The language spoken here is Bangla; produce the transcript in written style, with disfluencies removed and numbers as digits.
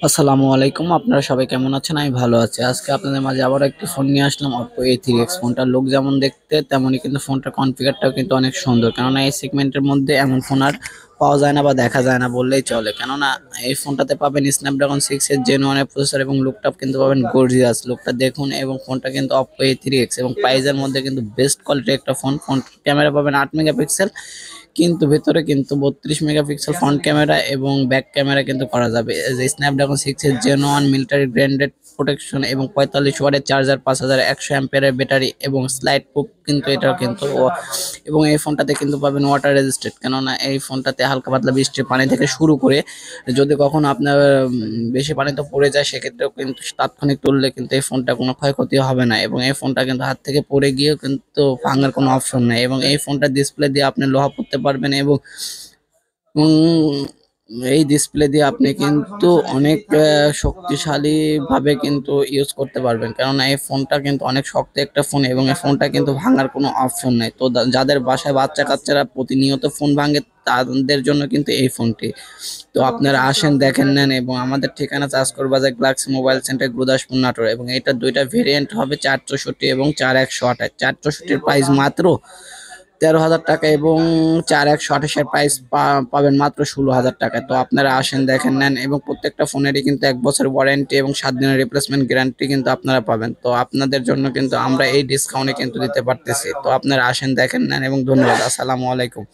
আসসালামু আলাইকুম, আপনারা সবাই কেমন আছেন? আমি ভালো আছি। আজকে আপনাদের মাঝে আবারও একটি ফোন নিয়ে আসলাম, Oppo A3X। ফোনটার লুক যেমন দেখতে তেমনই কিন্তু ফোনটার কনফিগারটাও কিন্তু অনেক সুন্দর। কেননা এই সেগমেন্টের মধ্যে এমন ফোন আর পাওয়া যায় না বা দেখা যায় না বললেই চলে। কেননা এই ফোনটাতে পাবেন স্ন্যাপড্রাগন 6 এর Gen 1 এর প্রসেসর এবং লুকটা কিন্তু পাবেন গর্জিয়াস। লুকটা দেখুন এবং ফোনটা কিন্তু Oppo A3X এবং প্রাইসের মধ্যে কিন্তু বেস্ট কোয়ালিটির একটা ফোন। ফোন ক্যামেরা পাবেন 8 মেগাপিক্সেল, কিন্তু ভেতরে কিন্তু 32 মেগাপিক্সেল ফ্রন্ট ক্যামেরা এবং ব্যাক ক্যামেরা কিন্তু করা যাবে। যে স্ন্যাপড্রাগন 6 এর Gen 1 মিলিটারি গ্রেডেড প্রোটেকশন এবং 45 ওয়াটের চার্জার, 5100 অ্যাম্পিয়ারের ব্যাটারি এবং স্লাইড প্রুফ কিন্তু এটাও কিন্তু এবং এই ফোনটাতে কিন্তু পাবেন ওয়াটার রেজিস্ট্যান্ট। কেননা এই ফোনটাতে হালকা পাতলা বৃষ্টির পানি থেকে শুরু করে যদি কখনো আপনার বেশি পানিতে পড়ে যায় সেক্ষেত্রেও কিন্তু তাৎক্ষণিক তুললে কিন্তু এই ফোনটা কোনো ক্ষয়ক্ষতি হবে না এবং এই ফোনটা কিন্তু হাত থেকে পড়ে গিয়েও কিন্তু ভাঙার কোনো অপশন নেই এবং এই ফোনটা ডিসপ্লে দিয়ে আপনি লোহা পড়তে পারবেন এবং উম, এই ডিসপ্লে দিয়ে আপনি কিন্তু অনেক শক্তিশালীভাবে কিন্তু ইউজ করতে পারবেন। কেননা এই ফোনটা কিন্তু অনেক শক্ত একটা ফোন এবং এই ফোনটা কিন্তু ভাঙার কোনো অপশন নাই। তো যাদের বাসায় বাচ্চা-কাচ্চারা প্রতিনিয়ত ফোন ভাঙে তাদের জন্য কিন্তু এই ফোনটি। তো আপনারা আসেন, দেখেন, নেন এবং আমাদের ঠিকানা চাষকর বাজার, Galaxy mobile centre, Gurudaspur, Natore এবং এটার ২ টা ভেরিয়েন্ট হবে ৪৬৪ এবং ৪১২৮। ৪৬৪ এর প্রাইস মাত্র ১৩,০০০ টাকা এবং ৪১২৮ এর প্রাইস পাবেন মাত্র ১৬,০০০ টাকায়। তো আপনারা আসেন, দেখেন, নেন এবং প্রত্যেকটা ফোনেরই কিন্তু ১ বছরের ওয়ারেন্টি এবং ৭ দিনের রিপ্লেসমেন্ট গ্যারান্টি কিন্তু আপনারা পাবেন। তো আপনাদের জন্য কিন্তু আমরা এই ডিসকাউন্টে কিন্তু দিতে পারতেছি। তো আপনারা আসেন, দেখেন, নেন এবং ধন্যবাদ। আসসালামু আলাইকুম।